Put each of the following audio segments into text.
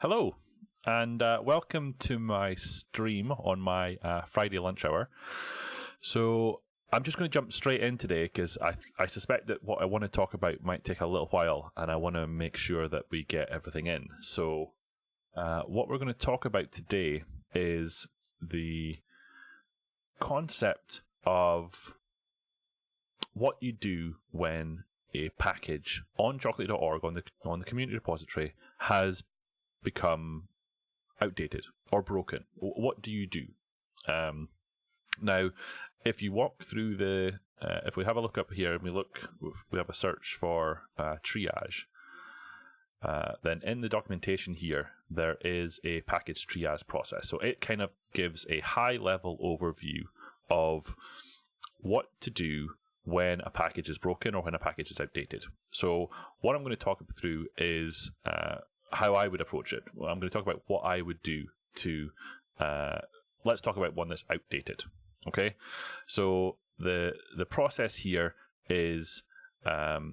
Hello, and welcome to my stream on my Friday lunch hour. So I'm just going to jump straight in today because I suspect that what I want to talk about might take a little while, and I want to make sure that we get everything in. So what we're going to talk about today is the concept of what you do when a package on chocolatey.org on the community repository has become outdated or broken. What do you do? Now, if you walk through if we have a look up here and we have a search for triage, then in the documentation here, there is a package triage process. So it kind of gives a high-level overview of what to do when a package is broken or when a package is outdated. So what I'm going to talk through is how I would approach it. Well, I'm going to talk about what I would do to, let's talk about one that's outdated. Okay, so the process here is the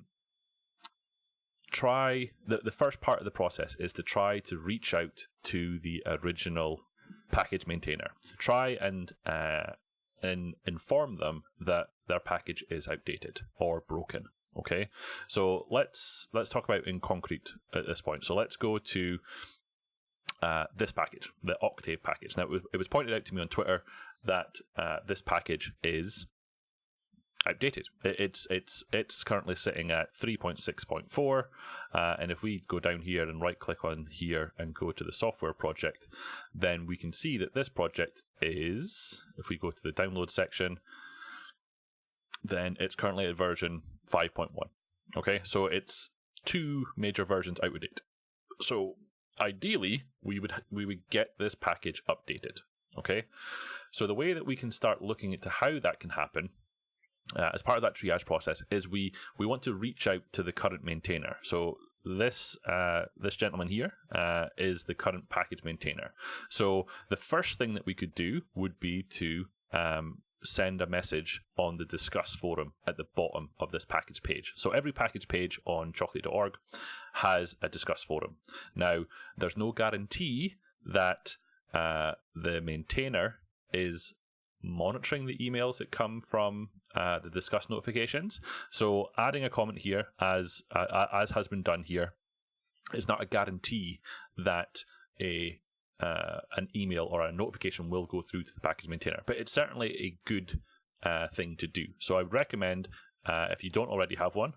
first part of the process is to try to reach out to the original package maintainer. Try and inform them that their package is outdated or broken. Okay, so let's talk about in concrete at this point. So let's go to this package, the Octave package. Now it was pointed out to me on Twitter that this package is outdated. It's currently sitting at 3.6.4, and if we go down here and right click on here and go to the software project, then we can see that this project is, if we go to the download section, then it's currently at version 5.1. Okay, so it's two major versions out of date. So ideally, we would get this package updated. Okay, so the way that we can start looking into how that can happen as part of that triage process is we want to reach out to the current maintainer. So this gentleman here is the current package maintainer. So the first thing that we could do would be to send a message on the discuss forum at the bottom of this package page. So every package page on chocolatey.org has a discuss forum. Now, there's no guarantee that the maintainer is monitoring the emails that come from the discuss notifications. So adding a comment here, as has been done here, is not a guarantee that an email or a notification will go through to the package maintainer, but it's certainly a good thing to do. So I would recommend, if you don't already have one,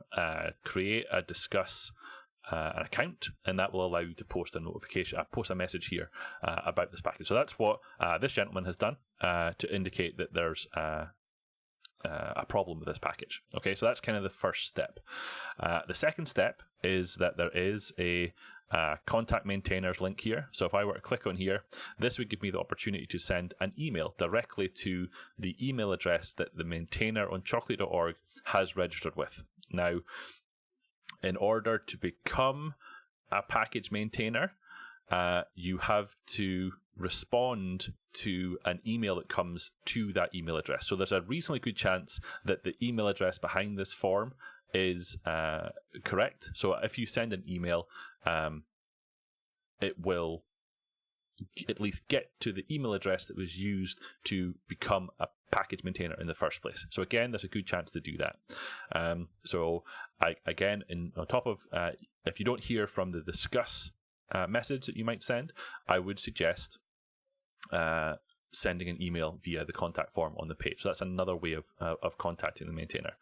create a discuss an account, and that will allow you to post a notification, post a message here about this package. So that's what this gentleman has done to indicate that there's a problem with this package. Okay, so that's kind of the first step. The second step is that there is a contact maintainers link here. So if I were to click on here, this would give me the opportunity to send an email directly to the email address that the maintainer on chocolatey.org has registered with. Now, in order to become a package maintainer, you have to respond to an email that comes to that email address. So there's a reasonably good chance that the email address behind this form is correct. So if you send an email, it will at least get to the email address that was used to become a package maintainer in the first place. So again, there's a good chance to do that. On top of, if you don't hear from the discuss message that you might send, I would suggest sending an email via the contact form on the page. So that's another way of contacting the maintainer.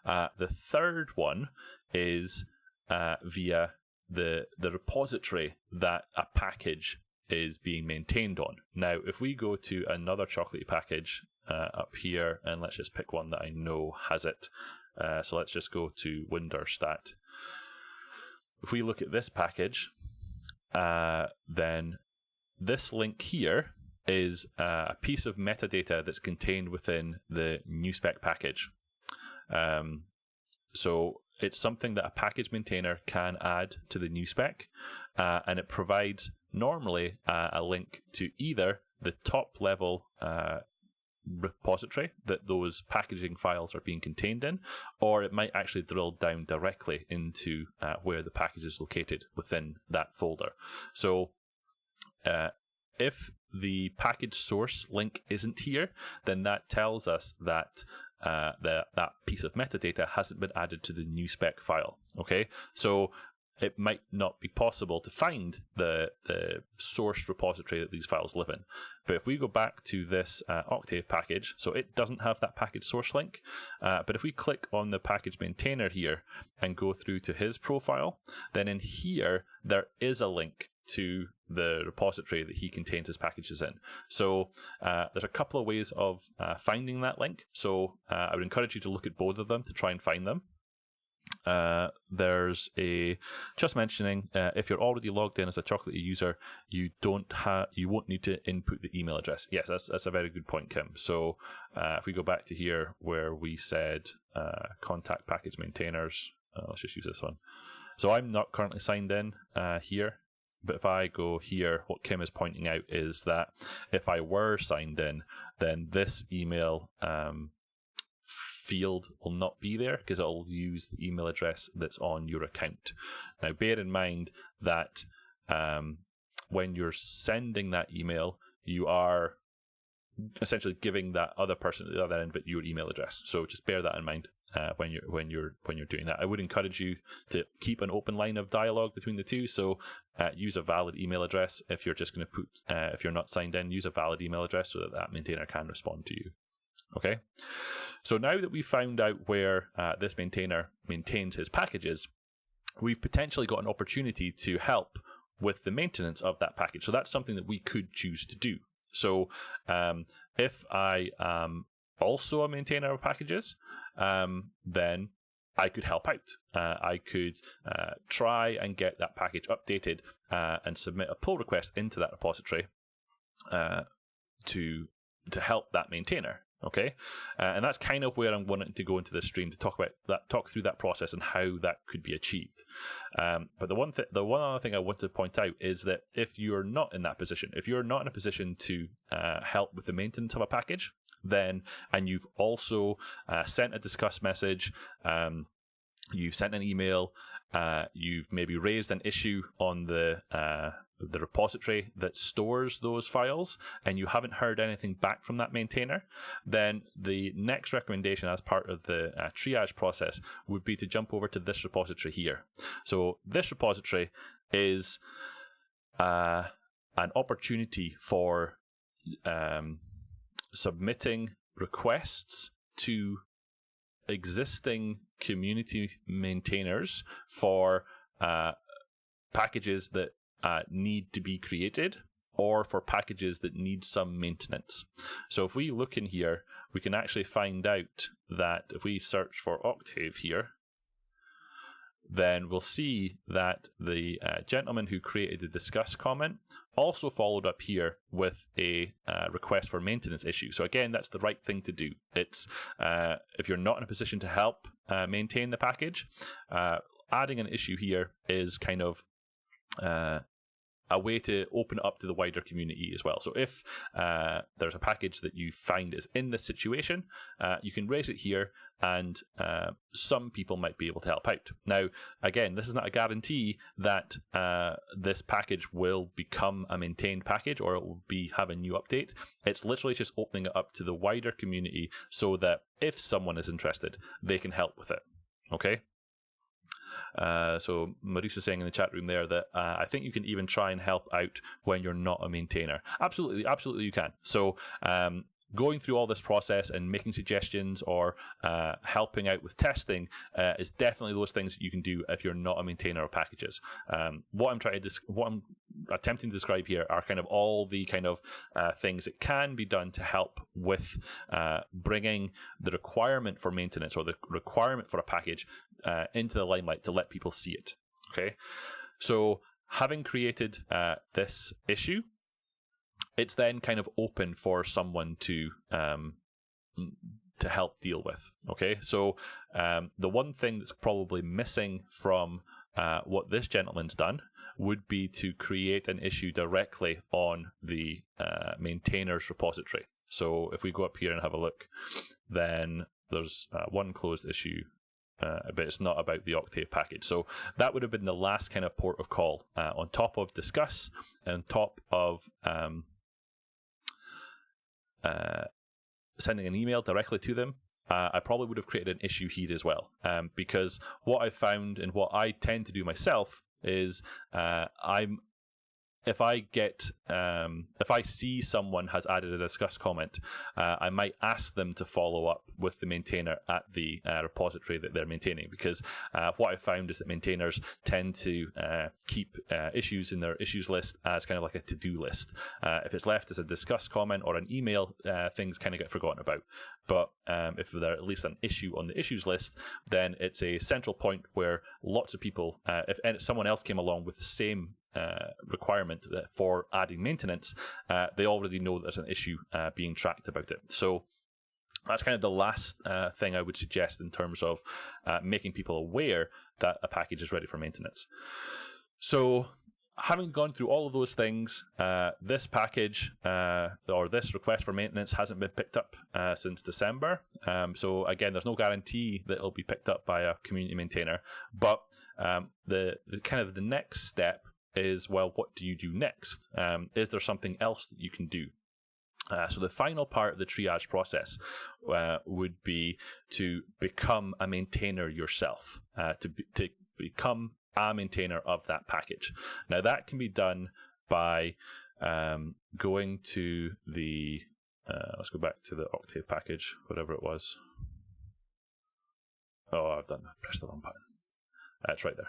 The third one is via the repository that a package is being maintained on. Now, if we go to another Chocolatey package up here, and let's just pick one that I know has it. So let's just go to Winderstat. If we look at this package, then this link here is a piece of metadata that's contained within the new spec package. So it's something that a package maintainer can add to the new spec, and it provides normally a link to either the top level repository that those packaging files are being contained in, or it might actually drill down directly into where the package is located within that folder. So if the package source link isn't here, then that tells us that that piece of metadata hasn't been added to the new spec file. Okay, so it might not be possible to find the source repository that these files live in. But if we go back to this Octave package, so it doesn't have that package source link, but if we click on the package maintainer here and go through to his profile, then in here there is a link to the repository that he contains his packages in. So there's a couple of ways of finding that link. So I would encourage you to look at both of them to try and find them. There's a just mentioning if you're already logged in as a Chocolatey user, you won't need to input the email address. Yes, that's a very good point, Kim. So if we go back to here where we said contact package maintainers, let's just use this one. So I'm not currently signed in here, but if I go here, what Kim is pointing out is that if I were signed in, then this email field will not be there because it'll use the email address that's on your account. Now, bear in mind that when you're sending that email, you are essentially giving that other person at the other end but your email address. So just bear that in mind when you're doing that. I would encourage you to keep an open line of dialogue between the two. So use a valid email address if you're just going to put if you're not signed in. Use a valid email address so that maintainer can respond to you. Okay, so now that we've found out where this maintainer maintains his packages, we've potentially got an opportunity to help with the maintenance of that package. So that's something that we could choose to do. So if I am also a maintainer of packages, then I could help out. I could try and get that package updated and submit a pull request into that repository to help that maintainer. Okay, and that's kind of where I'm wanting to go into this stream to talk through that process and how that could be achieved. But the one other thing I want to point out is that if you're not in that position, if you're not in a position to help with the maintenance of a package, then and you've also sent a discuss message, you've sent an email, you've maybe raised an issue on the repository that stores those files, and you haven't heard anything back from that maintainer, then the next recommendation as part of the triage process would be to jump over to this repository here. So this repository is an opportunity for submitting requests to existing community maintainers for packages that need to be created or for packages that need some maintenance. So if we look in here, we can actually find out that if we search for Octave here, then we'll see that the gentleman who created the discuss comment also followed up here with a request for maintenance issue. So again, that's the right thing to do. It's if you're not in a position to help maintain the package, adding an issue here is kind of a way to open it up to the wider community as well. So if there's a package that you find is in this situation, you can raise it here, and some people might be able to help out. Now, again, this is not a guarantee that this package will become a maintained package or it will have a new update. It's literally just opening it up to the wider community so that if someone is interested, they can help with it. Okay? So Maurice is saying in the chat room there that I think you can even try and help out when you're not a maintainer. Absolutely you can. So going through all this process and making suggestions or helping out with testing is definitely those things that you can do if you're not a maintainer of packages. What I'm attempting to describe here are kind of all the kind of things that can be done to help with bringing the requirement for maintenance or the requirement for a package into the limelight to let people see it. Okay, so having created this issue, it's then kind of open for someone to help deal with. Okay, so the one thing that's probably missing from what this gentleman's done would be to create an issue directly on the maintainer's repository. So if we go up here and have a look, then there's one closed issue but it's not about the Octave package. So that would have been the last kind of port of call, on top of discuss, and on top of sending an email directly to them. I probably would have created an issue here as well, because what I found and what I tend to do myself is if I see someone has added a discuss comment, I might ask them to follow up with the maintainer at the repository that they're maintaining, because what I found is that maintainers tend to keep issues in their issues list as kind of like a to-do list. If it's left as a discuss comment or an email, things kind of get forgotten about. But if there's at least an issue on the issues list, then it's a central point where lots of people, if someone else came along with the same requirement for adding maintenance, they already know that there's an issue being tracked about it. So that's kind of the last thing I would suggest in terms of making people aware that a package is ready for maintenance. So having gone through all of those things, this package or this request for maintenance hasn't been picked up since December. So again, there's no guarantee that it'll be picked up by a community maintainer. But the kind of the next step is, well, what do you do next? Is there something else that you can do? So the final part of the triage process would be to become a maintainer yourself, to become a maintainer of that package. Now that can be done by going to the, let's go back to the Octave package, whatever it was. Oh, I've pressed the wrong button. It's right there.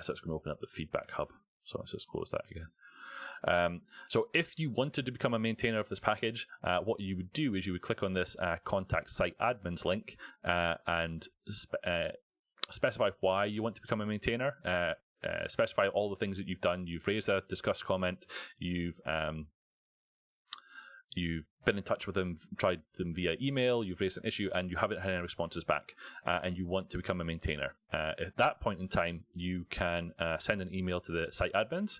So it's going to open up the feedback hub. So let's just close that again. So if you wanted to become a maintainer of this package, what you would do is you would click on this contact site admins link and specify why you want to become a maintainer. Specify all the things that you've done. You've raised a discuss comment. You've been in touch with them, tried them via email, you've raised an issue, and you haven't had any responses back, and you want to become a maintainer. At that point in time, you can send an email to the site admins.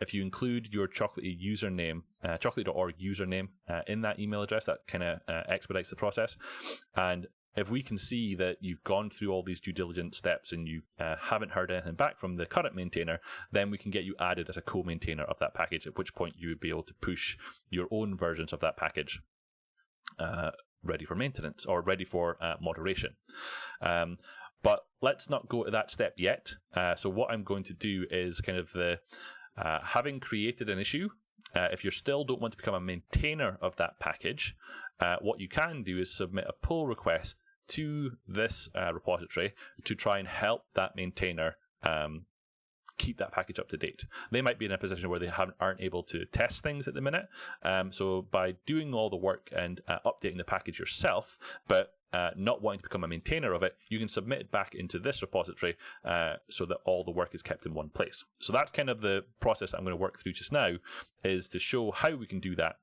If you include your Chocolatey username, chocolatey.org username in that email address, that kind of expedites the process. And if we can see that you've gone through all these due diligence steps and you haven't heard anything back from the current maintainer, then we can get you added as a co-maintainer of that package, at which point you would be able to push your own versions of that package ready for maintenance or ready for moderation. But let's not go to that step yet. So what I'm going to do is kind of having created an issue, if you still don't want to become a maintainer of that package, what you can do is submit a pull request to this repository to try and help that maintainer keep that package up to date. They might be in a position where they aren't able to test things at the minute. So by doing all the work and updating the package yourself, but not wanting to become a maintainer of it, you can submit it back into this repository so that all the work is kept in one place. So that's kind of the process I'm going to work through just now, is to show how we can do that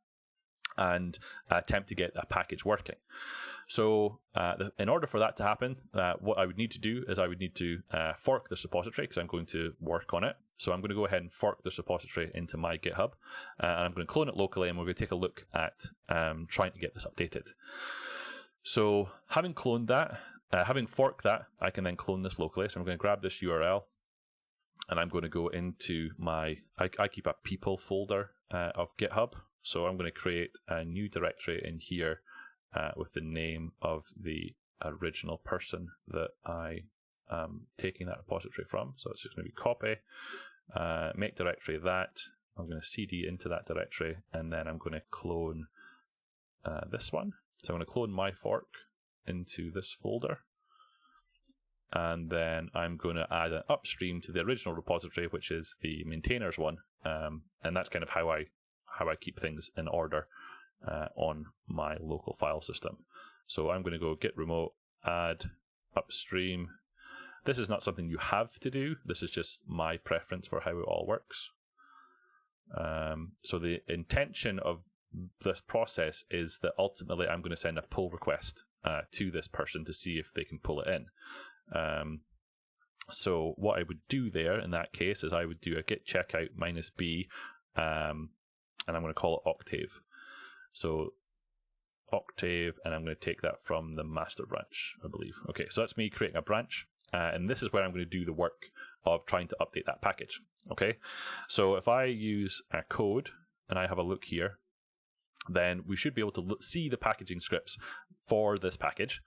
and attempt to get a package working. So in order for that to happen, what I would need to do is I would need to fork this repository, because I'm going to work on it. So I'm going to go ahead and fork this repository into my GitHub, and I'm going to clone it locally, and we're going to take a look at trying to get this updated. So having cloned that, having forked that, I can then clone this locally. So I'm going to grab this URL, and I'm going to go into I keep a people folder of GitHub. So I'm going to create a new directory in here with the name of the original person that I am taking that repository from. So it's just going to be copy, make directory that. I'm going to cd into that directory, and then I'm going to clone this one. So I'm going to clone my fork into this folder. And then I'm going to add an upstream to the original repository, which is the maintainers one. And that's kind of how I keep things in order on my local file system. So I'm going to go git remote, add upstream. This is not something you have to do. This is just my preference for how it all works. So the intention of this process is that ultimately I'm going to send a pull request to this person to see if they can pull it in. So what I would do there in that case is I would do a git checkout -b, and I'm going to call it Octave. So Octave, and I'm going to take that from the master branch, I believe. Okay, so that's me creating a branch, and this is where I'm going to do the work of trying to update that package. Okay, so if I use a code and I have a look here, then we should be able to see the packaging scripts for this package.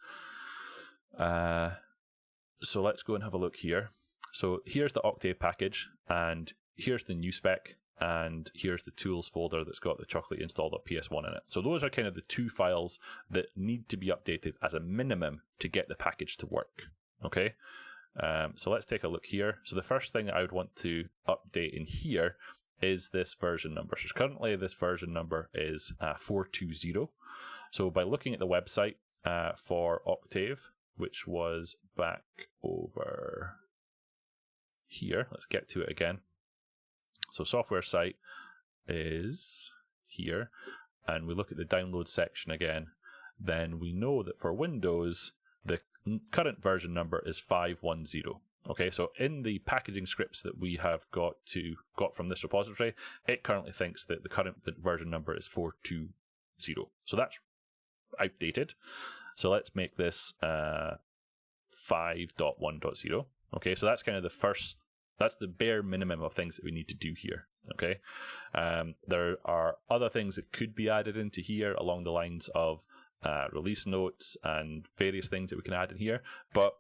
So let's go and have a look here. So here's the Octave package, and here's the new spec, and here's the tools folder that's got the Chocolatey install.ps1 in it. So those are kind of the two files that need to be updated as a minimum to get the package to work. Okay, so let's take a look here. So the first thing I would want to update in here is this version number. So currently this version number is 420. So by looking at the website for Octave, which was back over here, let's get to it again. So software site is here, and we look at the download section again, then we know that for Windows, the current version number is 510. Okay, so in the packaging scripts that we have got from this repository, it currently thinks that the current version number is 420. So that's outdated. So let's make this 5.1.0. Okay, so that's kind of that's the bare minimum of things that we need to do here. Okay, there are other things that could be added into here along the lines of release notes and various things that we can add in here, but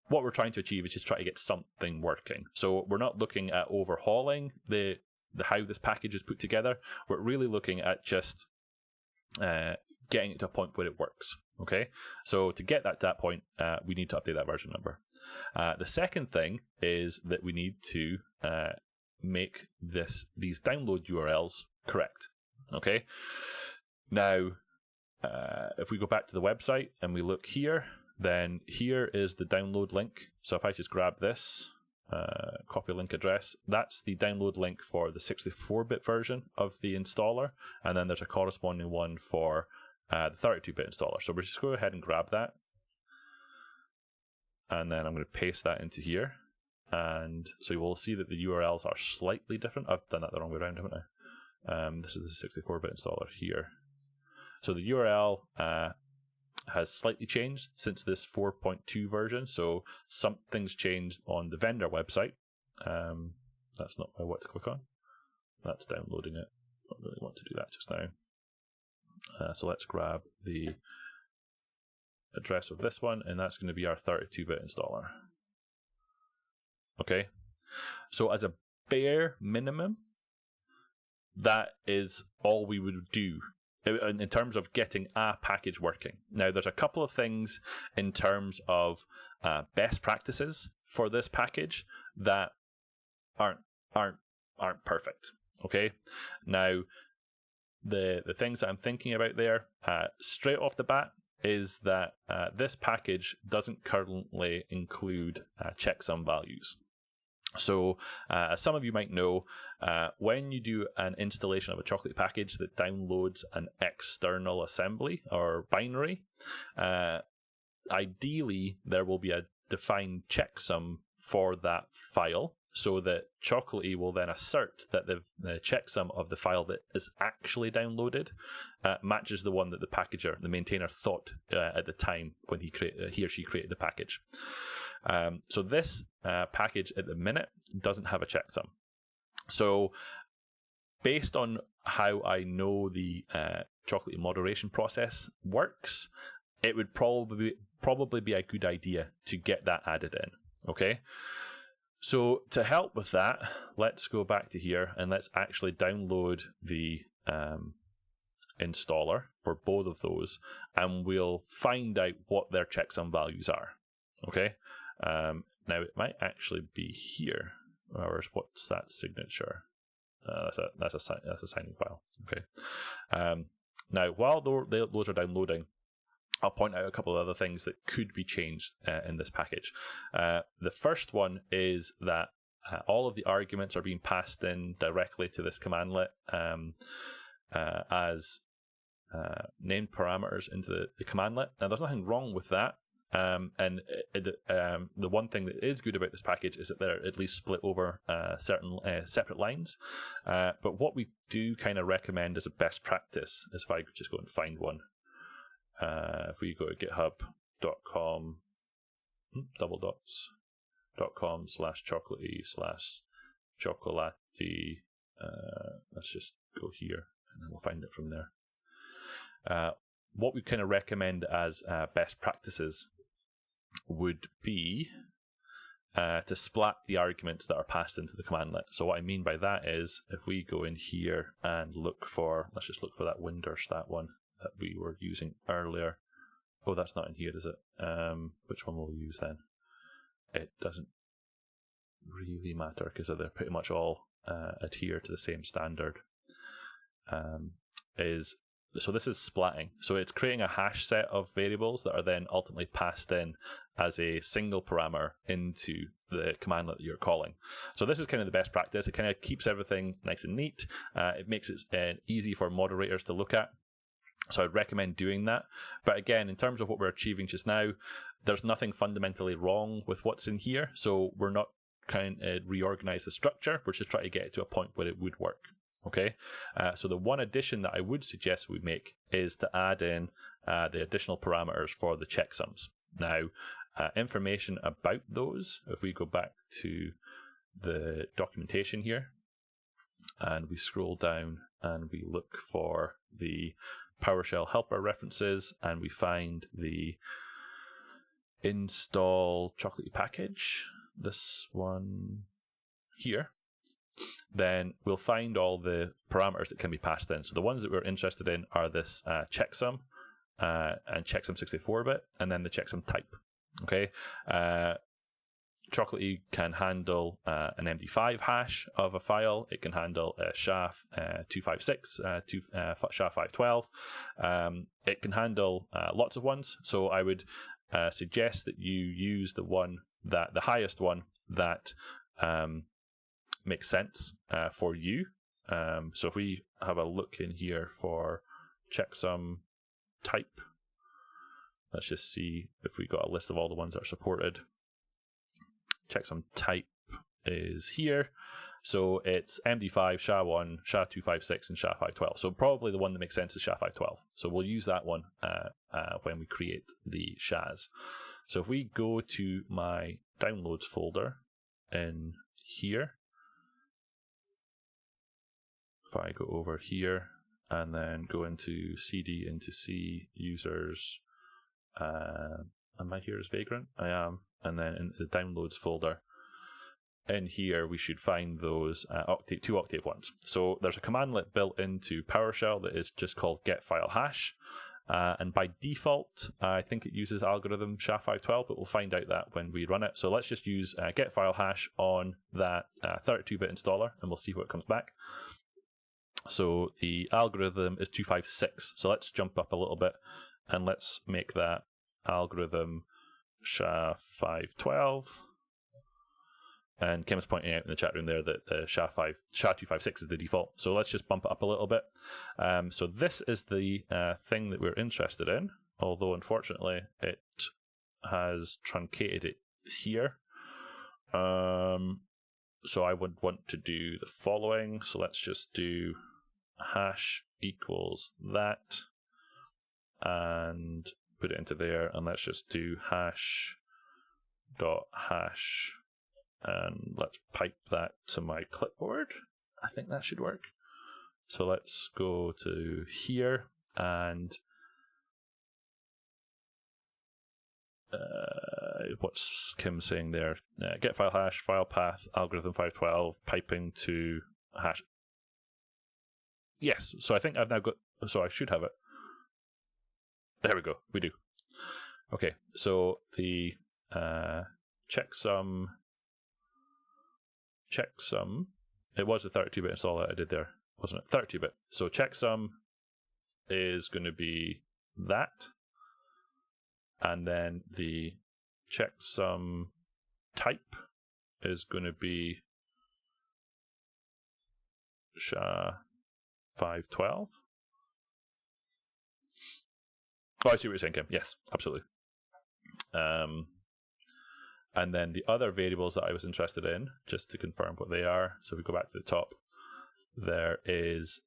what we're trying to achieve is just try to get something working. So we're not looking at overhauling the how this package is put together. We're really looking at just getting it to a point where it works. Okay, so to get that to that point, we need to update that version number. The second thing is that we need to make these download URLs correct. Okay, now if we go back to the website and we look here, then here is the download link. So if I just grab this, copy link address, that's the download link for the 64-bit version of the installer, and then there's a corresponding one for the 32-bit installer. So we'll just go ahead and grab that, and then I'm going to paste that into here, and so you will see that the URLs are slightly different. I've done that the wrong way around, haven't I? This is the 64-bit installer here. So the URL has slightly changed since this 4.2 version, so something's changed on the vendor website. That's not what I want to click on. That's downloading it. I don't really want to do that just now. So let's grab the address of this one, and that's going to be our 32-bit installer. Okay, so as a bare minimum, that is all we would do in terms of getting a package working. Now, there's a couple of things in terms of best practices for this package that aren't perfect. Okay, now the things that I'm thinking about there straight off the bat is that this package doesn't currently include checksum values. So, as some of you might know, when you do an installation of a Chocolatey package that downloads an external assembly or binary, ideally there will be a defined checksum for that file, so that Chocolatey will then assert that the checksum of the file that is actually downloaded matches the one that the packager, the maintainer, thought at the time when he or she created the package. So this package at the minute doesn't have a checksum. So based on how I know the Chocolatey moderation process works, it would probably be a good idea to get that added in. Okay. So to help with that, let's go back to here and let's actually download the installer for both of those, and we'll find out what their checksum values are. Okay. Now it might actually be here. Or what's that signature? That's a signing file. Okay. Now while those are downloading, I'll point out a couple of other things that could be changed in this package. The first one is that all of the arguments are being passed in directly to this commandlet as named parameters into the commandlet. Now, there's nothing wrong with that. And the one thing that is good about this package is that they're at least split over certain separate lines. But what we do kind of recommend as a best practice is if I could just go and find one. if we go to github.com .com/chocolatey/chocolatey, let's just go here and then we'll find it from there. What we kind of recommend as best practices would be to splat the arguments that are passed into the commandlet. So what I mean by that is, if we go in here and look for, let's just look for that Winderstat one that we were using earlier. Oh, that's not in here, is it? Which one will we use then? It doesn't really matter because they're pretty much all adhere to the same standard. So this is splatting. So it's creating a hash set of variables that are then ultimately passed in as a single parameter into the commandlet that you're calling. So this is kind of the best practice. It kind of keeps everything nice and neat. It makes it easy for moderators to look at. So I'd recommend doing that. But again, in terms of what we're achieving just now, there's nothing fundamentally wrong with what's in here. So we're not trying to reorganize the structure. We're just trying to get it to a point where it would work. Okay, so the one addition that I would suggest we make is to add in the additional parameters for the checksums. Now, information about those, if we go back to the documentation here, and we scroll down and we look for the PowerShell helper references, and we find the install Chocolatey package, this one here, then we'll find all the parameters that can be passed in. So the ones that we're interested in are this checksum and checksum 64-bit, and then the checksum type. Okay, Chocolatey can handle an MD5 hash of a file. It can handle a SHA-256, SHA-512. It can handle lots of ones. So I would suggest that you use the highest one that makes sense for you. So if we have a look in here for checksum type, let's just see if we got a list of all the ones that are supported. Checksum type is here. So it's MD5, SHA-1, SHA-256, and SHA-512. So probably the one that makes sense is SHA-512. So we'll use that one when we create the SHAs. So if we go to my downloads folder in here, if I go over here and then go into CD, into C, users, am I here as Vagrant? I am. And then in the downloads folder, in here we should find those two Octave ones. So there's a commandlet built into PowerShell that is just called getFileHash. And by default, I think it uses algorithm SHA-512, but we'll find out that when we run it. So let's just use getFileHash on that 32-bit installer, and we'll see what comes back. So the algorithm is 256. So let's jump up a little bit and let's make that algorithm SHA-512. And Kim's pointing out in the chat room there that the SHA-256 is the default. So let's just bump it up a little bit. So this is the thing that we're interested in, although unfortunately it has truncated it here. So I would want to do the following. So let's just do hash equals that and put it into there, and let's just do hash dot hash, and let's pipe that to my clipboard. I think that should work. So let's go to here and what's Kim saying there? Get file hash, file path, algorithm 512, piping to hash. Yes, so I think I've now got, so I should have it. There we go, we do. Okay, so the checksum, it was a 32-bit installer I did there, wasn't it? 32-bit. So checksum is going to be that, and then the checksum type is going to be SHA-512. Oh, I see what you're saying, Kim. Yes, absolutely. And then the other variables that I was interested in, just to confirm what they are. So if we go back to the top, there is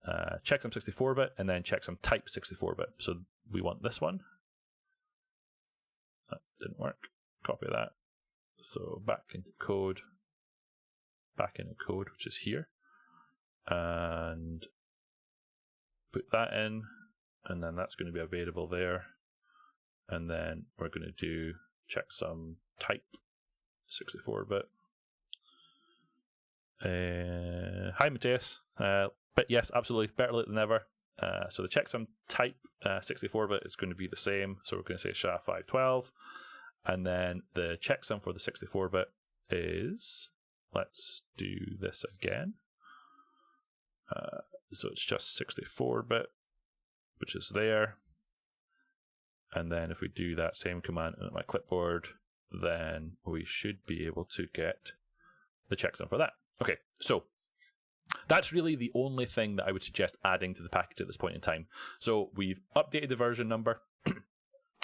checksum 64-bit and then checksum type 64-bit. So we want this one. didn't work. Copy that. So back into code, which is here, and put that in, and then that's going to be a variable there, and then we're going to do checksum type 64-bit. Hi Matthias, but yes, absolutely, better late than never. So the checksum type 64-bit is going to be the same, so we're going to say SHA-512, and then the checksum for the 64-bit is, let's do this again. So it's just 64-bit, which is there. And then if we do that same command on my clipboard, then we should be able to get the checksum for that. Okay, so that's really the only thing that I would suggest adding to the package at this point in time. So we've updated the version number.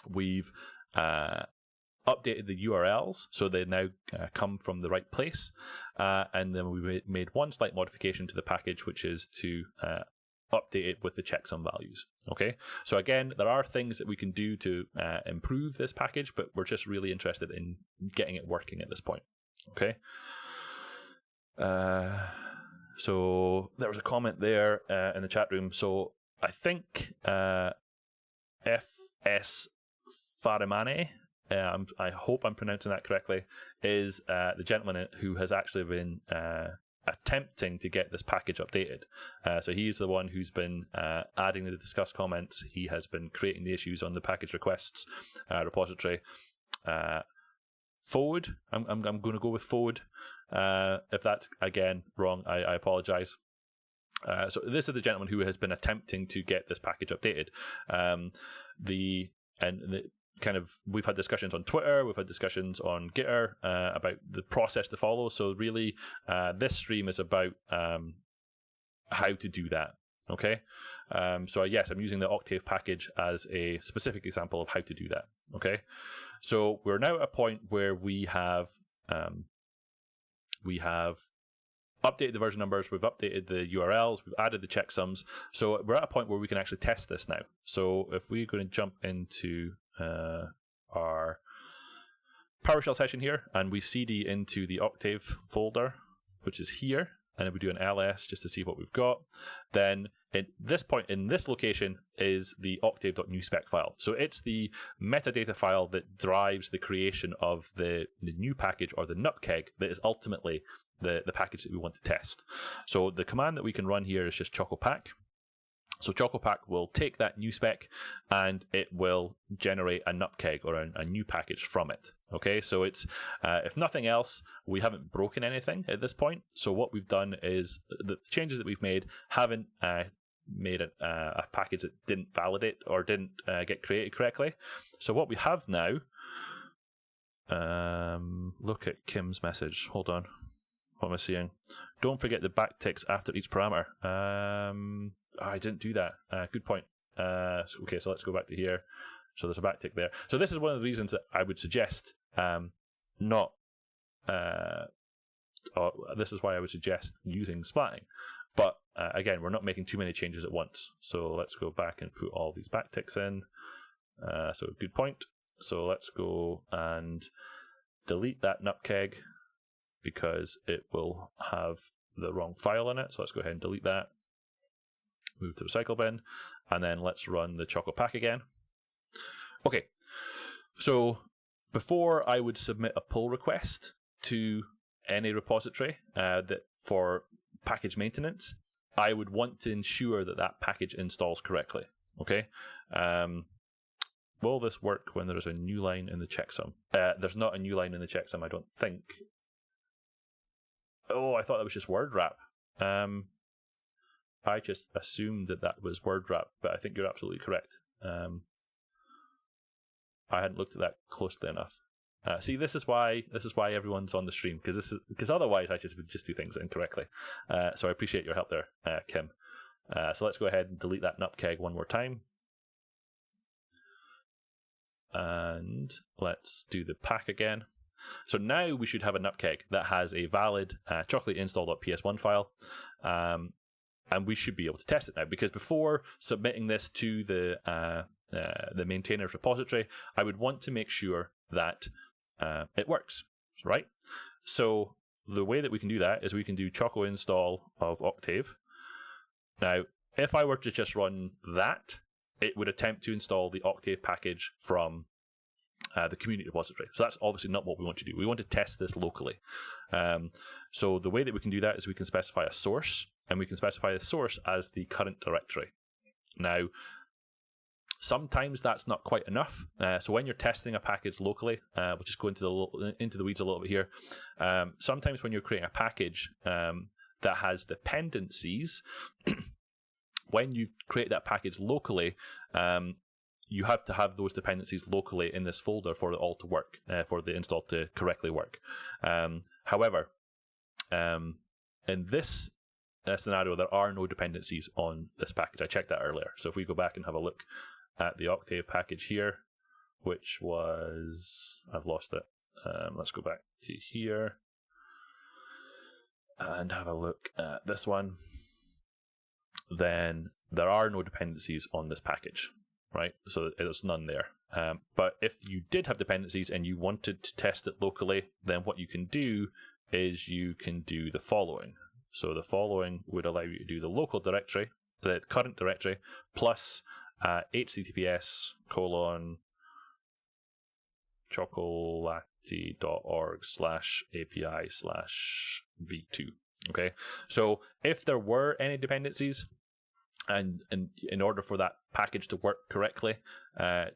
We've updated the URLs, so they now come from the right place. And then we made one slight modification to the package, which is to update it with the checksum values. Okay, so again, there are things that we can do to improve this package, but we're just really interested in getting it working at this point. Okay. So there was a comment there in the chat room. So I think FS Farimane, I hope I'm pronouncing that correctly, is the gentleman who has actually been attempting to get this package updated. So he's the one who's been adding the discuss comments. He has been creating the issues on the package requests repository. Forward, I'm going to go with forward. If that's again wrong, I apologize. So this is the gentleman who has been attempting to get this package updated. We've had discussions on Twitter, we've had discussions on Gitter about the process to follow. So really, this stream is about how to do that. Okay. So yes, I'm using the Octave package as a specific example of how to do that. Okay. So we're now at a point where we have updated the version numbers, we've updated the URLs, we've added the checksums. So we're at a point where we can actually test this now. So if we're going to jump into our PowerShell session here, and we cd into the Octave folder, which is here, and if we do an ls just to see what we've got, then at this point in this location is the octave.newspec file. So it's the metadata file that drives the creation of the new package, or the nutkeg that is ultimately the package that we want to test. So the command that we can run here is just chocopack. So chocopack will take that new spec and it will generate a nutkeg, or a new package from it. Okay, so it's if nothing else, we haven't broken anything at this point. So what we've done is the changes that we've made haven't made a package that didn't validate or didn't get created correctly. So what we have now, look at Kim's message. Hold on, what am I seeing? Don't forget the backticks after each parameter. I didn't do that. Good point. Okay, so let's go back to here. So there's a backtick there. So this is one of the reasons that I would suggest this is why I would suggest using splatting. But again, we're not making too many changes at once. So let's go back and put all these backticks in. So good point. So let's go and delete that nutkeg because it will have the wrong file in it. So let's go ahead and delete that. Move to recycle bin, and then let's run the chocopack again. Okay, so before I would submit a pull request to any repository that for package maintenance, I would want to ensure that that package installs correctly. Okay, will this work when there is a new line in the checksum? There's not a new line in the checksum, I don't think. Oh, I thought that was just word wrap. I just assumed that was word wrap, but I think you're absolutely correct. I hadn't looked at that closely enough. See, this is why everyone's on the stream, because otherwise I would just do things incorrectly. So I appreciate your help there, Kim. So let's go ahead and delete that nutkeg one more time, and let's do the pack again. So now we should have a nutkeg that has a valid chocolatey install.ps1 file. And we should be able to test it now, because before submitting this to the maintainer's repository, I would want to make sure that it works, right? So the way that we can do that is we can do choco install of Octave. Now, if I were to just run that, it would attempt to install the Octave package from the community repository. So that's obviously not what we want to do. We want to test this locally. So the way that we can do that is we can specify a source, and we can specify the source as the current directory. Now, sometimes that's not quite enough. So when you're testing a package locally, we'll just go into the weeds a little bit here. Sometimes when you're creating a package that has dependencies, when you create that package locally, you have to have those dependencies locally in this folder for it all to work, for the install to correctly work. However, in this scenario, there are no dependencies on this package. I checked that earlier. So if we go back and have a look at the Octave package here, which was, I've lost it. Let's go back to here and have a look at this one. Then there are no dependencies on this package, right? So there's none there. But if you did have dependencies and you wanted to test it locally, then what you can do is you can do the following. So the following would allow you to do the local directory, the current directory, plus https://chocolatey.org/API/v2. Okay, so if there were any dependencies, and in order for that package to work correctly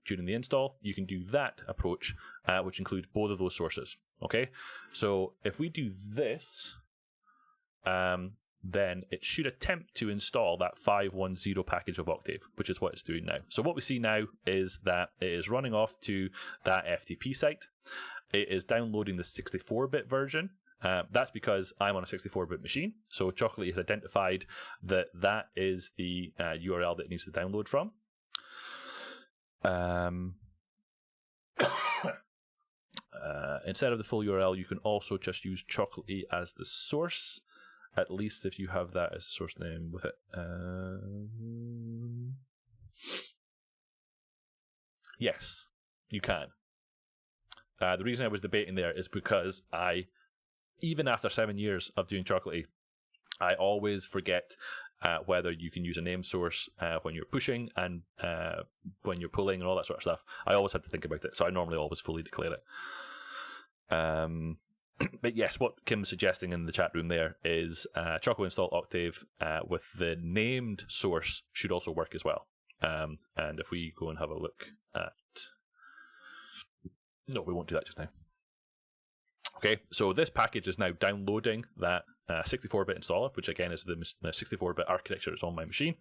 during the install, you can do that approach, which includes both of those sources. Okay, so if we do this, then it should attempt to install that 510 package of Octave, which is what it's doing now. So what we see now is that it is running off to that FTP site. It is downloading the 64-bit version. That's because I'm on a 64-bit machine. So Chocolatey has identified that that is the URL that it needs to download from. Instead of the full URL, you can also just use Chocolatey as the source, at least if you have that as a source name with it. Yes, you can. The reason I was debating there is because even after 7 years of doing Chocolatey, I always forget whether you can use a name source when you're pushing and when you're pulling and all that sort of stuff. I always have to think about it, so I normally always fully declare it. But yes, what Kim's suggesting in the chat room there is Choco install Octave with the named source should also work as well. And if we go and have a look at... No, we won't do that just now. Okay, so this package is now downloading that 64-bit installer, which again is the 64-bit architecture that's on my machine.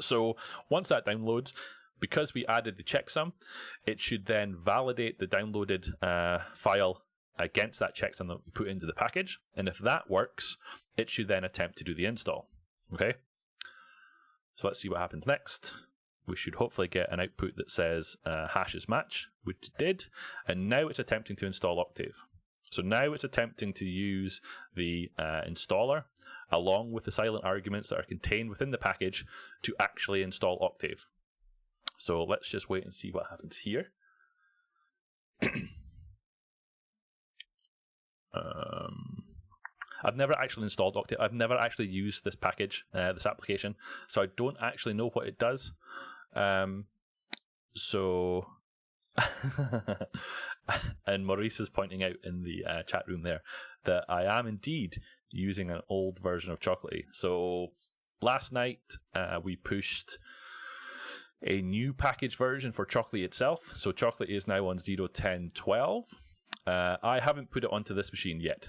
So once that downloads, because we added the checksum, it should then validate the downloaded file against that checksum that we put into the package. And if that works, it should then attempt to do the install. Okay, so let's see what happens next. We should hopefully get an output that says hashes match, which it did. And now it's attempting to install Octave. So now it's attempting to use the installer along with the silent arguments that are contained within the package to actually install Octave. So let's just wait and see what happens here. I've never actually installed Octave. I've never actually used this package, this application, so I don't actually know what it does. And Maurice is pointing out in the chat room there that I am indeed using an old version of Chocolatey. So last night we pushed a new package version for Chocolatey itself. So Chocolatey is now on 0.10.12. I haven't put it onto this machine yet.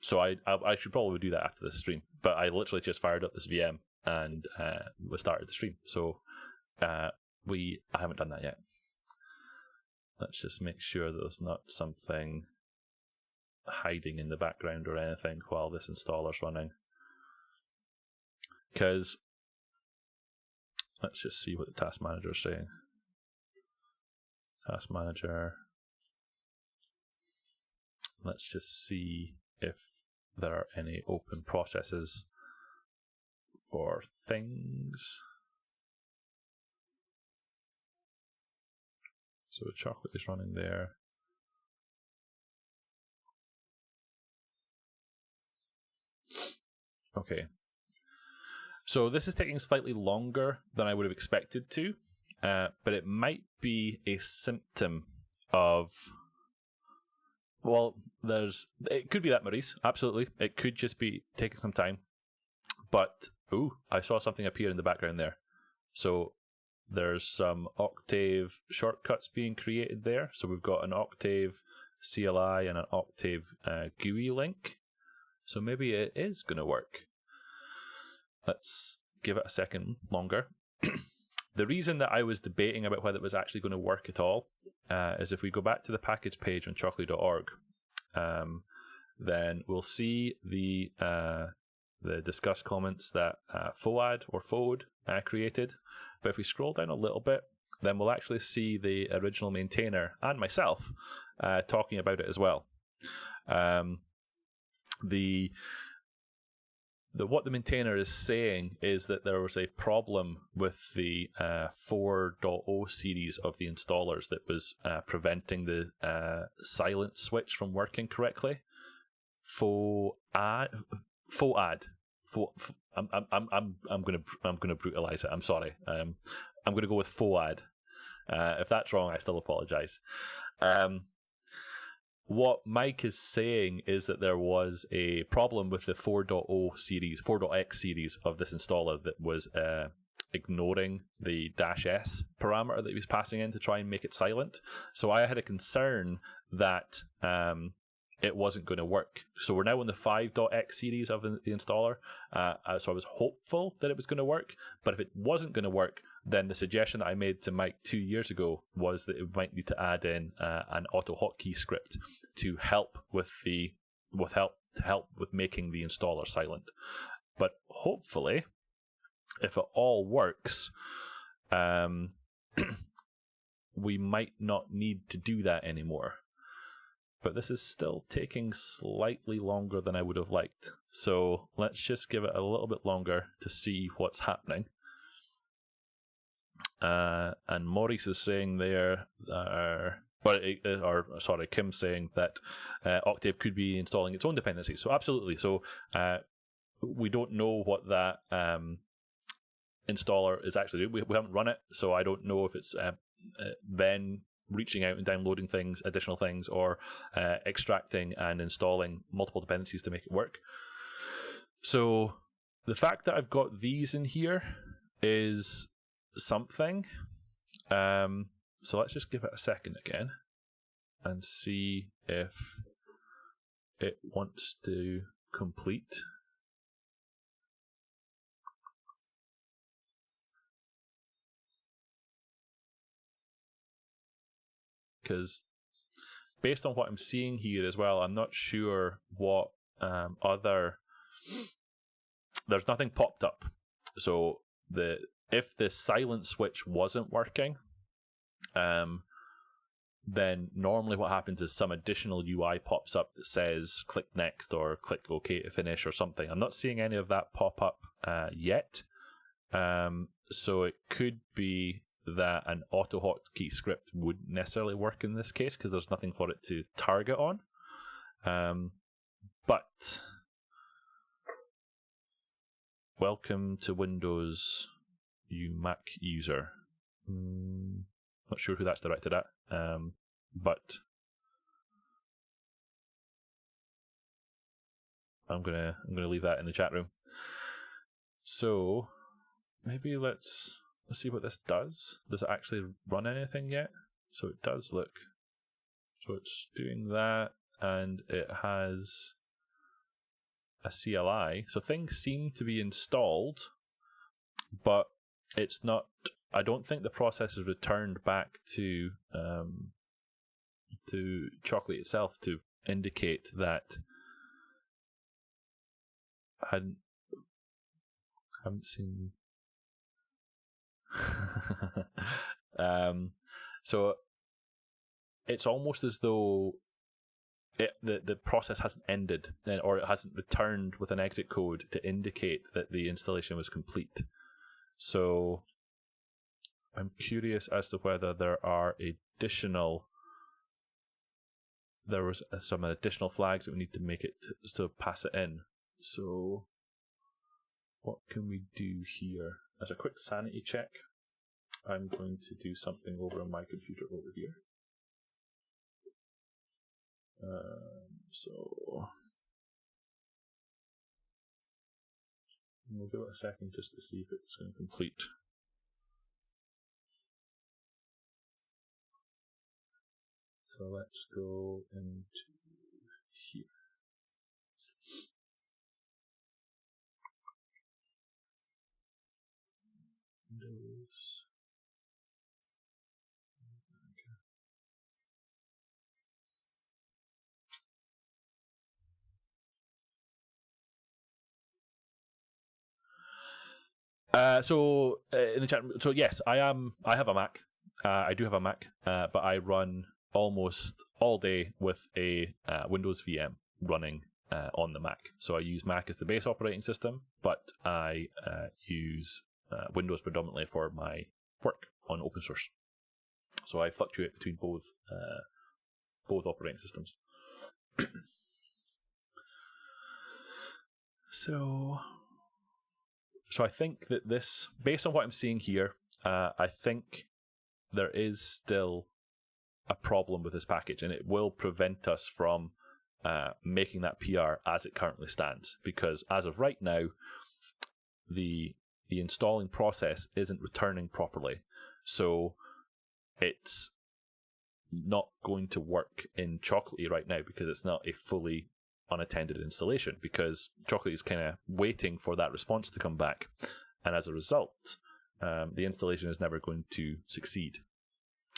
So I should probably do that after this stream. But I literally just fired up this VM and we started the stream. So I haven't done that yet. Let's just make sure that there's not something hiding in the background or anything while this installer's running. Because let's just see what the task manager is saying. Task manager. Let's just see if there are any open processes for things. So Chocolate is running there. Okay. So this is taking slightly longer than I would have expected to, but it might be a symptom of... Well, it could be that, Maurice. Absolutely. It could just be taking some time. But, ooh, I saw something appear in the background there. So there's some Octave shortcuts being created there. So we've got an Octave CLI and an Octave GUI link. So maybe it is going to work. Let's give it a second longer. The reason that I was debating about whether it was actually going to work at all is if we go back to the package page on chocolatey.org, then we'll see the discuss comments that Foad created. But if we scroll down a little bit, then we'll actually see the original maintainer and myself talking about it as well. What the maintainer is saying is that there was a problem with the 4.0 series of the installers that was preventing the silent switch from working correctly. I'm gonna brutalize it. I'm sorry. I'm gonna go with Foad. If that's wrong, I still apologize. What Mike is saying is that there was a problem with the 4.0 series, 4.x series of this installer that was ignoring the -s parameter that he was passing in to try and make it silent. So I had a concern that it wasn't going to work. So we're now on the 5.x series of the installer. So I was hopeful that it was going to work. But if it wasn't going to work, then the suggestion that I made to Mike 2 years ago was that it might need to add in an auto hotkey script to help with making the installer silent. But hopefully, if it all works, we might not need to do that anymore. But this is still taking slightly longer than I would have liked. So let's just give it a little bit longer to see what's happening. And Maurice is saying there, Kim's saying that Octave could be installing its own dependencies. So absolutely. So we don't know what that installer is actually doing. We haven't run it, so I don't know if it's then reaching out and downloading additional things, or extracting and installing multiple dependencies to make it work. So the fact that I've got these in here is something. So let's just give it a second again and see if it wants to complete. Because based on what I'm seeing here as well, I'm not sure what there's nothing popped up. So if the silent switch wasn't working, then normally what happens is some additional UI pops up that says click next or click OK to finish or something. I'm not seeing any of that pop up yet. So it could be that an auto hotkey script wouldn't necessarily work in this case because there's nothing for it to target on. But welcome to Windows, you Mac user. Not sure who that's directed at, but I'm gonna leave that in the chat room. So maybe let's see what this does. Does it actually run anything yet? So it does, look. So it's doing that, and it has a CLI. So things seem to be installed, but it's not. I don't think the process is returned back to Chocolatey itself to indicate that. I haven't seen. So it's almost as though the process hasn't ended, or it hasn't returned with an exit code to indicate that the installation was complete. So I'm curious as to whether there are additional flags that we need to make it to pass it in. So what can we do here? As a quick sanity check, I'm going to do something over on my computer over here. So we'll give it a second just to see if it's going to complete. So let's go into here. Windows. In the chat, so yes, I have a Mac. I do have a Mac, but I run almost all day with a Windows VM running on the Mac. So I use Mac as the base operating system, but I use Windows predominantly for my work on open source. So I fluctuate between both operating systems. So I think that this, based on what I'm seeing here, I think there is still a problem with this package, and it will prevent us from making that PR as it currently stands. Because as of right now, the installing process isn't returning properly, so it's not going to work in Chocolatey right now because it's not a fully unattended installation, because Chocolatey is kind of waiting for that response to come back, and as a result, the installation is never going to succeed.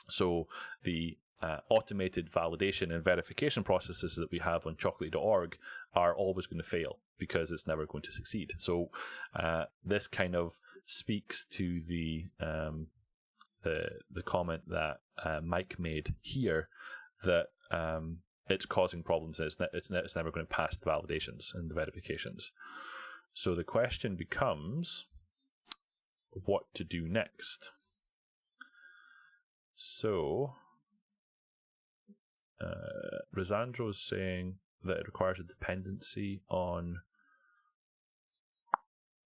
So the automated validation and verification processes that we have on chocolatey.org are always going to fail because it's never going to succeed. So this kind of speaks to the comment that Mike made here, that it's causing problems and it's never going to pass the validations and the verifications. So the question becomes what to do next. So Rosandro is saying that it requires a dependency on.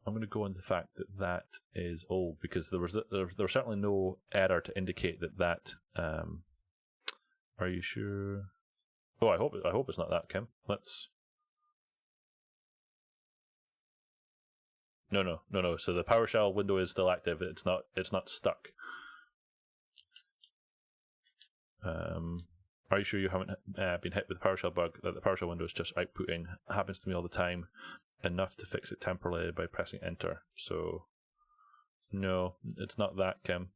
I'm going to go on the fact that that is old, because there was certainly no error to indicate that. Are you sure? Oh, I hope it's not that, Kim. Let's. No. So the PowerShell window is still active. It's not stuck. Are you sure you haven't been hit with the PowerShell bug that the PowerShell window is just outputting? It happens to me all the time. Enough to fix it temporarily by pressing enter. So no, it's not that, Kim.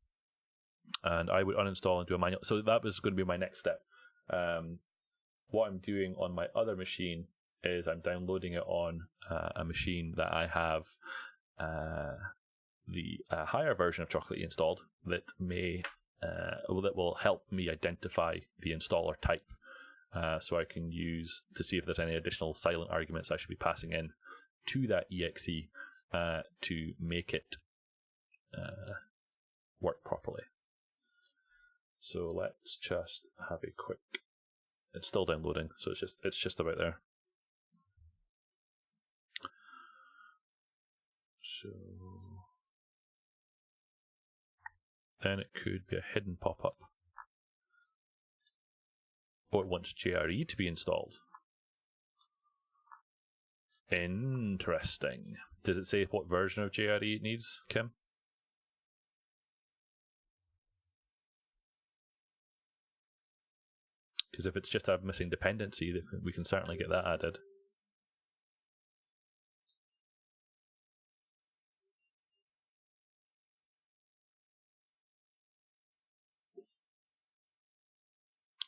And I would uninstall and do a manual. So that was going to be my next step. What I'm doing on my other machine is I'm downloading it on a machine that I have the higher version of Chocolatey installed that will help me identify the installer type, so I can use to see if there's any additional silent arguments I should be passing in to that exe to make it work properly. So let's just have a quick. It's still downloading, so it's just about there. So then it could be a hidden pop-up. Or it wants JRE to be installed. Interesting. Does it say what version of JRE it needs, Kim? Because if it's just a missing dependency, we can certainly get that added.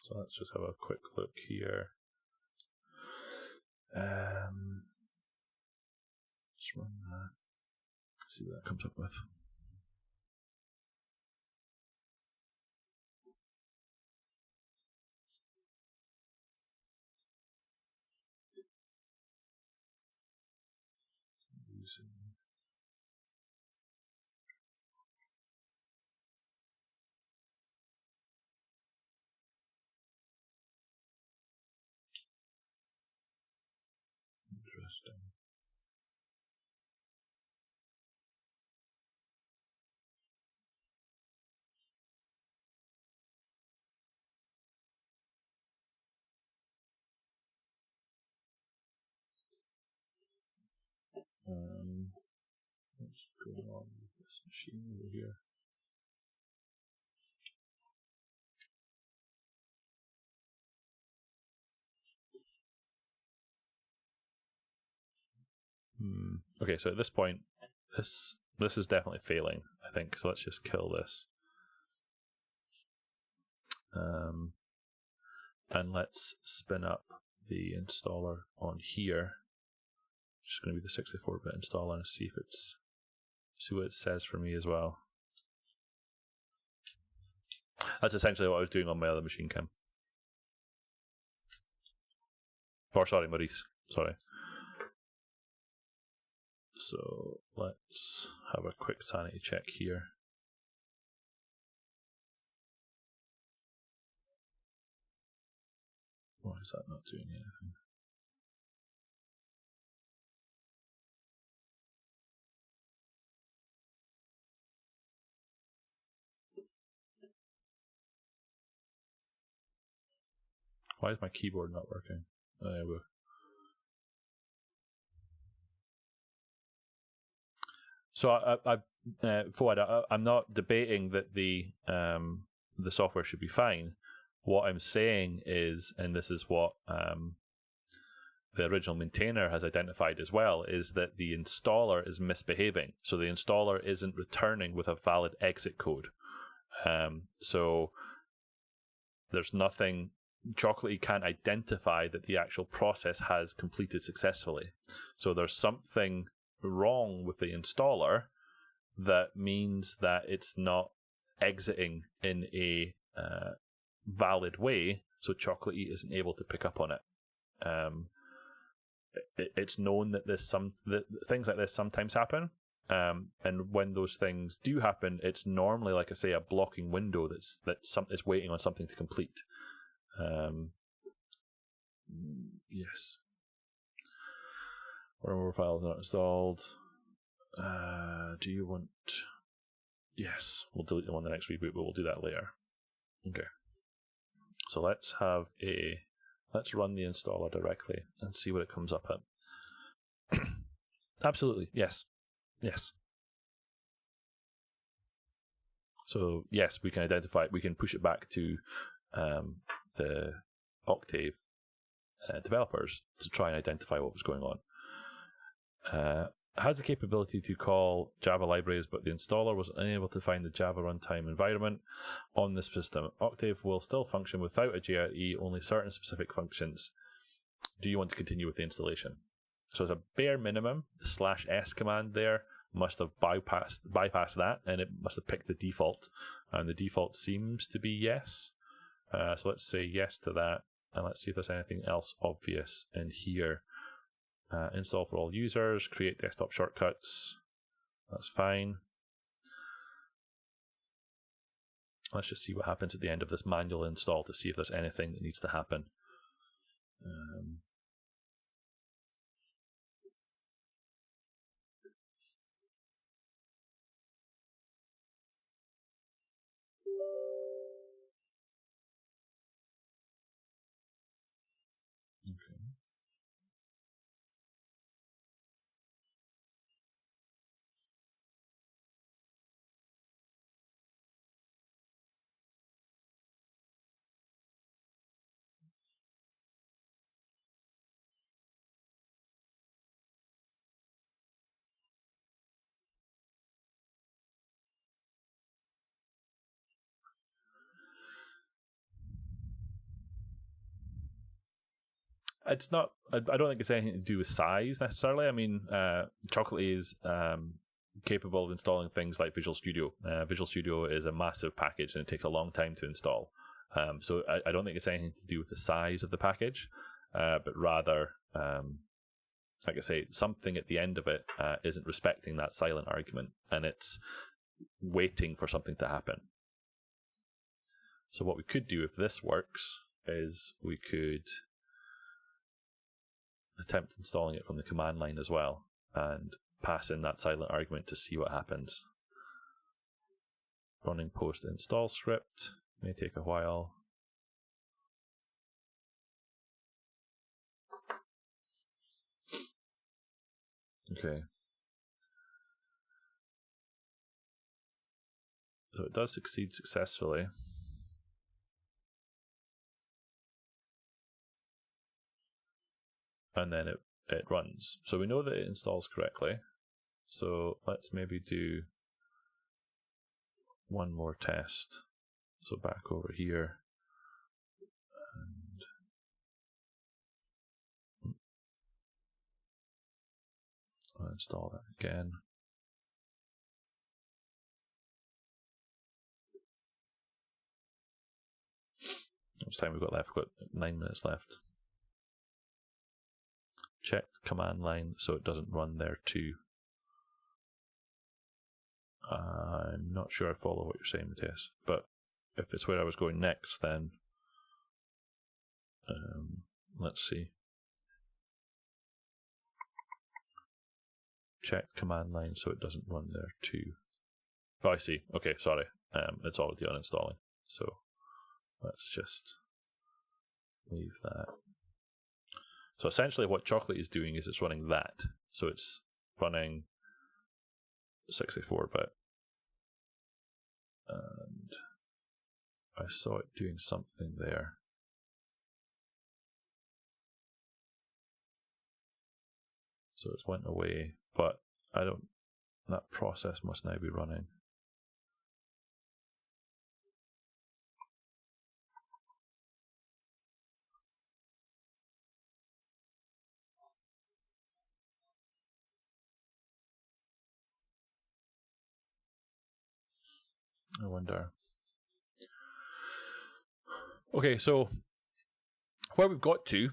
So let's just have a quick look here. Let's run that. See what that comes up with. Interesting. What's going on with this machine over here? Okay, so at this point, this is definitely failing, I think. So let's just kill this. And let's spin up the installer on here. It's going to be the 64-bit installer and see what it says for me as well. That's essentially what I was doing on my other machine, Kim. Or sorry, Maurice. Sorry. So let's have a quick sanity check here. Why is that not doing anything? Why is my keyboard not working? Oh, there we go. So Fouad, I'm not debating that the software should be fine. What I'm saying is, and this is what the original maintainer has identified as well, is that the installer is misbehaving. So the installer isn't returning with a valid exit code. So there's nothing. Chocolatey can't identify that the actual process has completed successfully. So there's something wrong with the installer that means that it's not exiting in a valid way, so Chocolatey isn't able to pick up on it. It's known that that things like this sometimes happen, and when those things do happen, it's normally, like I say, a blocking window that's waiting on something to complete. Yes. Firmware files not installed. Do you want? Yes, we'll delete them on the next reboot, but we'll do that later. Okay. So let's run the installer directly and see what it comes up at. Absolutely, yes. So yes, we can identify it. We can push it back to the Octave developers to try and identify what was going on. Has the capability to call Java libraries, but the installer was unable to find the Java runtime environment on this system. Octave will still function without a JRE, only certain specific functions. Do you want to continue with the installation? So as a bare minimum, the /s command there must have bypassed that, and it must have picked the default, and the default seems to be yes. So let's say yes to that, and let's see if there's anything else obvious in here. Install for all users, create desktop shortcuts, that's fine. Let's just see what happens at the end of this manual install to see if there's anything that needs to happen. It's not. I don't think it's anything to do with size necessarily. I mean, Chocolatey is capable of installing things like Visual Studio. Visual Studio is a massive package, and it takes a long time to install. So I don't think it's anything to do with the size of the package, but rather, like I say, something at the end of it isn't respecting that silent argument, and it's waiting for something to happen. So what we could do if this works is we could attempt installing it from the command line as well and pass in that silent argument to see what happens. Running post install script may take a while. Okay. So it does succeed successfully. And then it runs. So we know that it installs correctly. So let's maybe do one more test. So back over here. And I'll install that again. How much time we've got left? We've got 9 minutes left. Check the command line so it doesn't run there too. I'm not sure I follow what you're saying, Matthias, but if it's where I was going next, then let's see. Check command line so it doesn't run there too. Oh, I see. Okay, sorry. It's already uninstalling. So let's just leave that. So essentially what Chocolatey is doing is it's running that. So it's running 64-bit. And I saw it doing something there. So it went away, but that process must now be running. I wonder. Okay, so where we've got to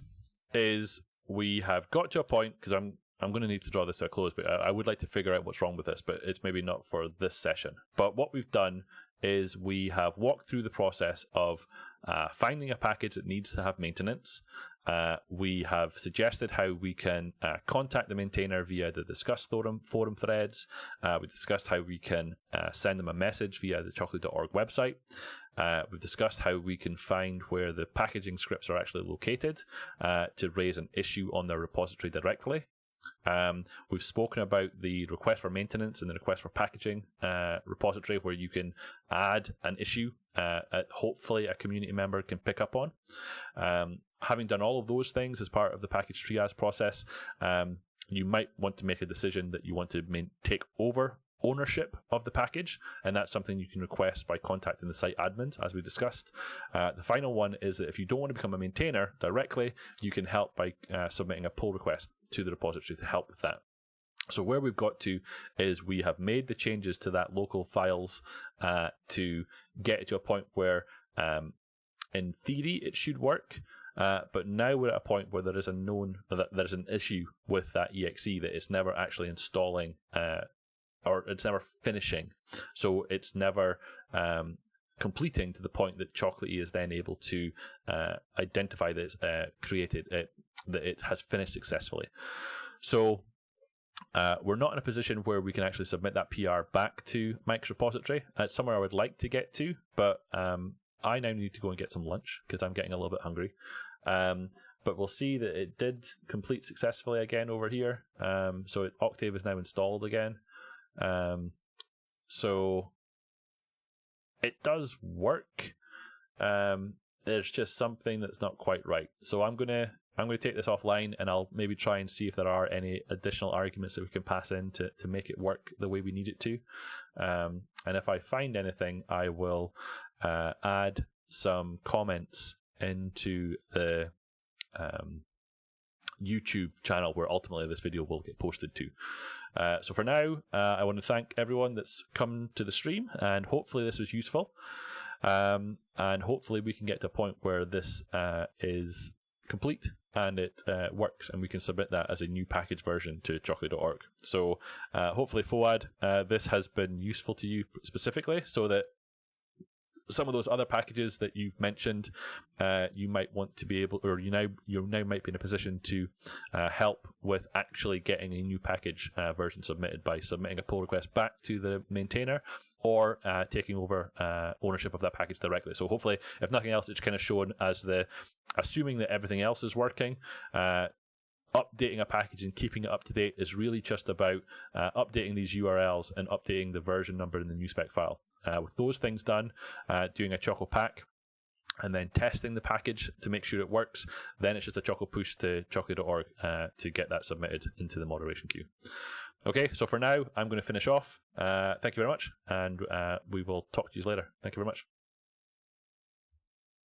is we have got to a point, because I'm going to need to draw this to a close, but I would like to figure out what's wrong with this, but it's maybe not for this session. But what we've done is we have walked through the process of finding a package that needs to have maintenance. We have suggested how we can contact the maintainer via the Discuss forum threads. We discussed how we can send them a message via the chocolatey.org website. We've discussed how we can find where the packaging scripts are actually located to raise an issue on their repository directly. We've spoken about the request for maintenance and the request for packaging repository, where you can add an issue hopefully a community member can pick up on. Having done all of those things as part of the package triage process, you might want to make a decision that you want to take over ownership of the package, and that's something you can request by contacting the site admins, as we discussed. The final one is that if you don't want to become a maintainer directly, you can help by submitting a pull request to the repository to help with that. So where we've got to is we have made the changes to that local files to get it to a point where in theory it should work, but now we're at a point where there is there's an issue with that exe, that it's never actually installing or it's never finishing. So it's never completing to the point that Chocolatey is then able to identify that it's that it has finished successfully. So we're not in a position where we can actually submit that PR back to Mike's repository. It's somewhere I would like to get to, but I now need to go and get some lunch because I'm getting a little bit hungry. But we'll see that it did complete successfully again over here. So Octave is now installed again. So it does work. There's just something that's not quite right. So I'm gonna take this offline, and I'll maybe try and see if there are any additional arguments that we can pass in to make it work the way we need it to. And if I find anything, I will add some comments into the YouTube channel where ultimately this video will get posted to. So for now, I want to thank everyone that's come to the stream, and hopefully this was useful. And hopefully we can get to a point where this is complete and it works, and we can submit that as a new package version to chocolatey.org. So hopefully, Fouad, this has been useful to you specifically, so that some of those other packages that you've mentioned, you might want to be able, or you now might be in a position to help with actually getting a new package version submitted by submitting a pull request back to the maintainer, or taking over ownership of that package directly. So hopefully, if nothing else, it's kind of shown as assuming that everything else is working. Updating a package and keeping it up to date is really just about updating these URLs and updating the version number in the new spec file. With those things done, doing a Choco pack, and then testing the package to make sure it works, then it's just a Choco push to chocolatey.org to get that submitted into the moderation queue. Okay, so for now, I'm going to finish off. Thank you very much, and we will talk to you later. Thank you very much.